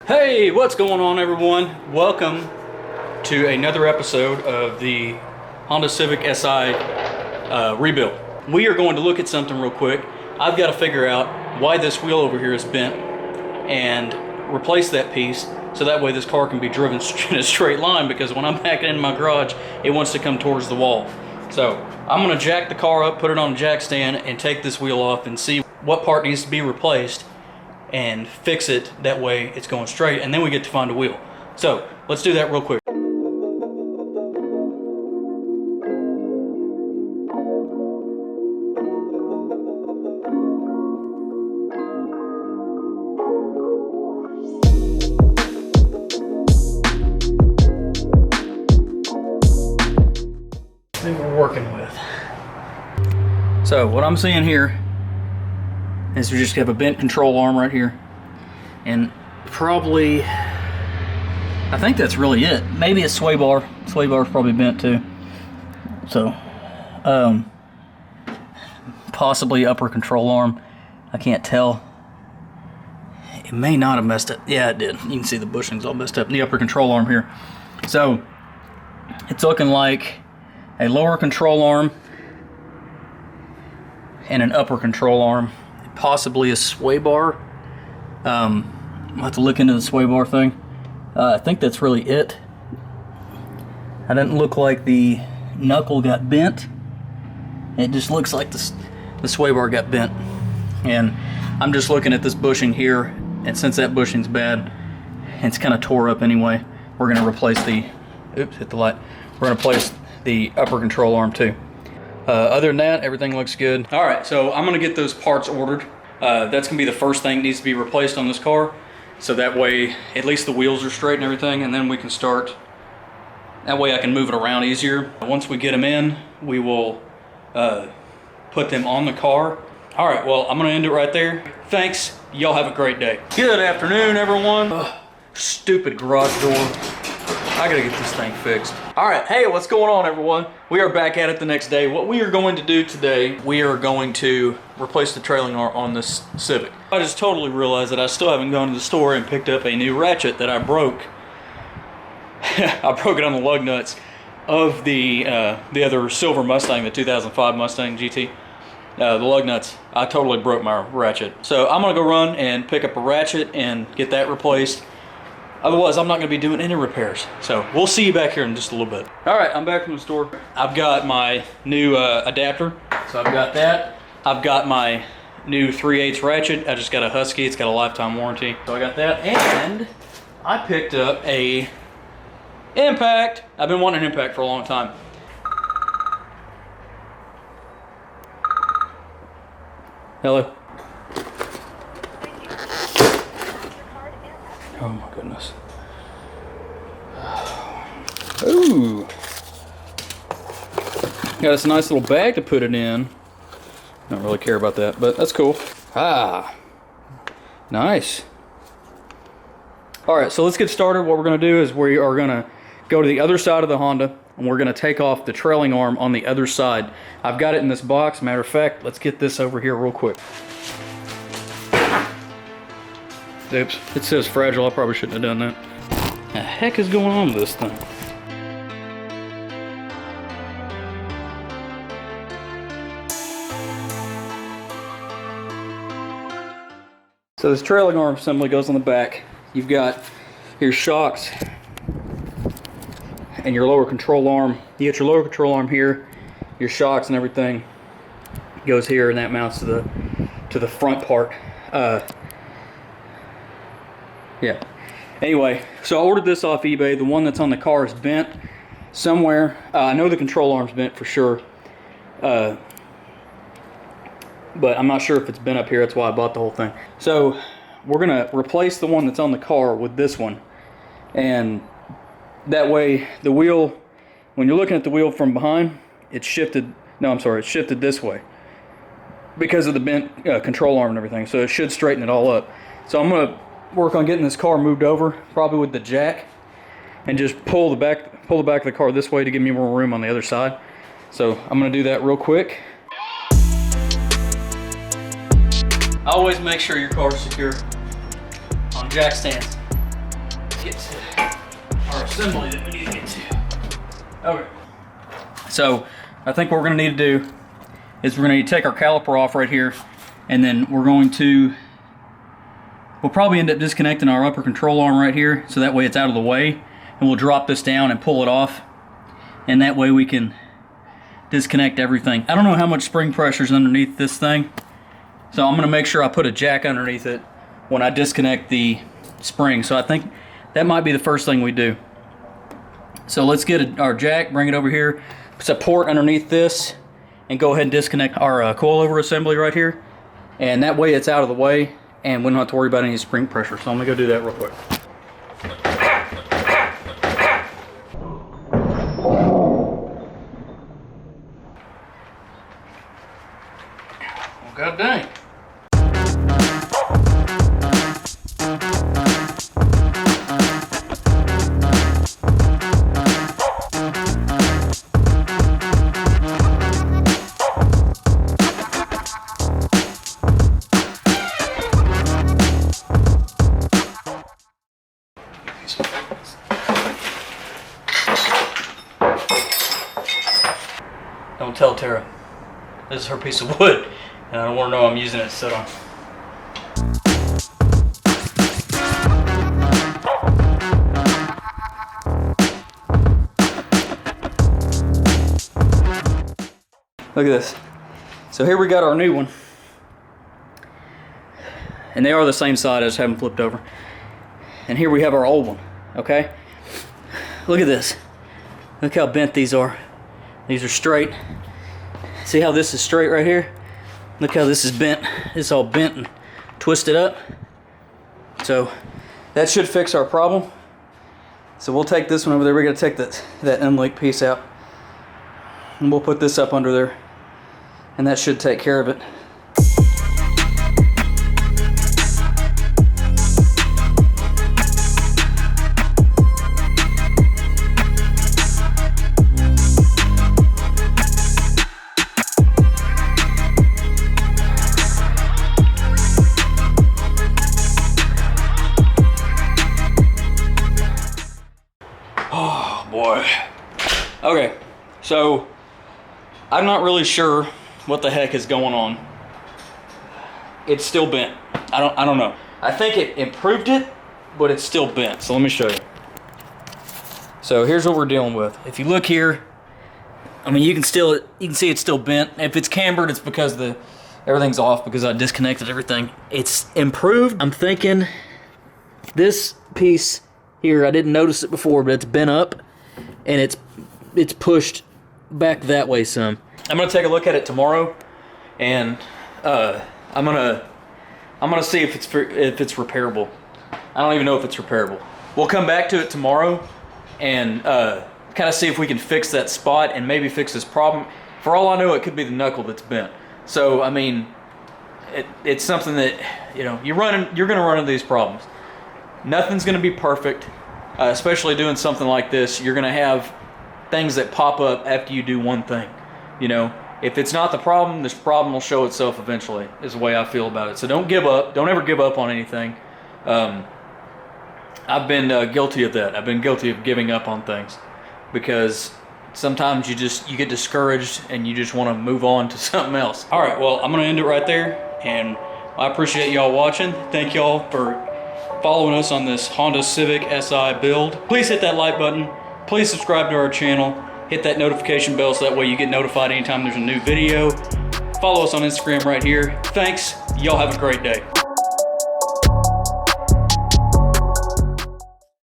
Hey, what's going on, everyone? Welcome to another episode of the Honda Civic Si rebuild. We are going to look at something real quick. I've got to figure out why this wheel over here is bent and replace that piece so that way this car can be driven in a straight line, because when I'm backing in my garage, it wants to come towards the wall. So I'm going to jack the car up, put it on a jack stand, and take this wheel off and see what part needs to be replaced and fix it. That way it's going straight, and then we get to find a wheel. So let's do that real quick. See what we're working with. So what I'm seeing here is we just have a bent control arm right here, and probably, I think that's really it. Maybe a sway bar. Sway bar's probably bent too. So, possibly upper control arm. I can't tell. It may not have messed up. Yeah, it did. You can see the bushings all messed up in the upper control arm here. So, it's looking like a lower control arm and an upper control arm. Possibly a sway bar. I'll have to look into the sway bar thing. I think that's really it. It doesn't look like the knuckle got bent. It just looks like the sway bar got bent. And I'm just looking at this bushing here, and since that bushing's bad, it's kind of tore up anyway, we're going to replace the, oops, hit the light. We're going to replace the upper control arm too. Other than that, everything looks good. All right, so I'm gonna get those parts ordered. That's gonna be the first thing that needs to be replaced on this car. So that way, at least the wheels are straight and everything, and then we can start. That way I can move it around easier. Once we get them in, we will put them on the car. All right, well, I'm gonna end it right there. Thanks, y'all have a great day. Good afternoon, everyone. Ugh, stupid garage door. I gotta get this thing fixed. All right, hey, what's going on, everyone? We are back at it the next day. What we are going to do today, we are going to replace the trailing arm on this Civic. I just totally realized that I still haven't gone to the store and picked up a new ratchet that I broke. I broke it on the lug nuts of the other silver Mustang, the 2005 Mustang GT. The lug nuts, I totally broke my ratchet. So I'm gonna go run and pick up a ratchet and get that replaced. Otherwise, I'm not going to be doing any repairs. So we'll see you back here in just a little bit. All right, I'm back from the store. I've got my new adapter. So I've got that. I've got my new 3/8 ratchet. I just got a Husky. It's got a lifetime warranty. So I got that. And I picked up a impact. I've been wanting an impact for a long time. Hello. Oh my goodness. Ooh. Got this nice little bag to put it in. Don't really care about that, but that's cool. Ah. Nice. Alright, so let's get started. What we're going to do is we are going to go to the other side of the Honda, and we're going to take off the trailing arm on the other side. I've got it in this box. Matter of fact, let's get this over here real quick. Oops, it says fragile. I probably shouldn't have done that. What the heck is going on with this thing? So this trailing arm assembly goes on the back. You've got your shocks and your lower control arm. You get your lower control arm here, your shocks and everything goes here, and that mounts to the front part. Yeah. Anyway, so I ordered this off eBay. The one that's on the car is bent somewhere. I know the control arm's bent for sure. But I'm not sure if it's bent up here. That's why I bought the whole thing. So we're going to replace the one that's on the car with this one. And that way the wheel, when you're looking at the wheel from behind, it's shifted. No, I'm sorry. It's shifted this way because of the bent control arm and everything. So it should straighten it all up. So I'm going to work on getting this car moved over, probably with the jack, and just pull the back of the car this way to give me more room on the other side. So I'm going to do that real quick. Always make sure your car is secure on jack stands. get to our assembly that we need to get to. Okay. So I think what we're gonna need to do is we're gonna need to take our caliper off right here, and then we'll probably end up disconnecting our upper control arm right here, so that way it's out of the way, and we'll drop this down and pull it off, and that way we can disconnect everything. I don't know how much spring pressure is underneath this thing, so I'm gonna make sure I put a jack underneath it when I disconnect the spring. So I think that might be the first thing we do. So let's get our jack, bring it over here, support underneath this, and go ahead and disconnect our coilover assembly right here. And that way it's out of the way, and we don't have to worry about any spring pressure. So I'm gonna go do that real quick. Well, god dang. Don't tell Tara. This is her piece of wood, and I don't want her to know I'm using it to sit on. Look at this. So here we got our new one. And they are the same side, I just haven't flipped over. And here we have our old one, okay? Look at this. Look how bent these are. These are straight. See how this is straight right here? Look how this is bent. It's all bent and twisted up. So that should fix our problem. So we'll take this one over there. We're gonna take that unlinked piece out, and we'll put this up under there, and that should take care of it. Oh boy. Okay, so I'm not really sure what the heck is going on. It's still bent. I don't know. I think it improved it, but it's still bent. So let me show you. So here's what we're dealing with. If you look here, I mean, you can see it's still bent. If it's cambered, it's because everything's off because I disconnected everything. It's improved. I'm thinking this piece here, I didn't notice it before, but it's bent up and it's pushed back that way some. I'm gonna take a look at it tomorrow, and I'm gonna see if it's repairable. I don't even know if it's repairable. We'll come back to it tomorrow and kind of see if we can fix that spot and maybe fix this problem. For all I know, it could be the knuckle that's bent. So I mean, it's something that, you know, you're gonna run into these problems. Nothing's gonna be perfect, especially doing something like this. You're gonna have things that pop up after you do one thing. You know, if it's not the problem, this problem will show itself eventually, is the way I feel about it. So don't give up. Don't ever give up on anything. I've been guilty of that. I've been guilty of giving up on things because sometimes you get discouraged and you just want to move on to something else. All right, well, I'm going to end it right there, and I appreciate y'all watching. Thank y'all for following us on this Honda Civic Si build. Please hit that like button. Please subscribe to our channel. Hit that notification bell so that way you get notified anytime there's a new video. Follow us on Instagram right here. Thanks. Y'all have a great day.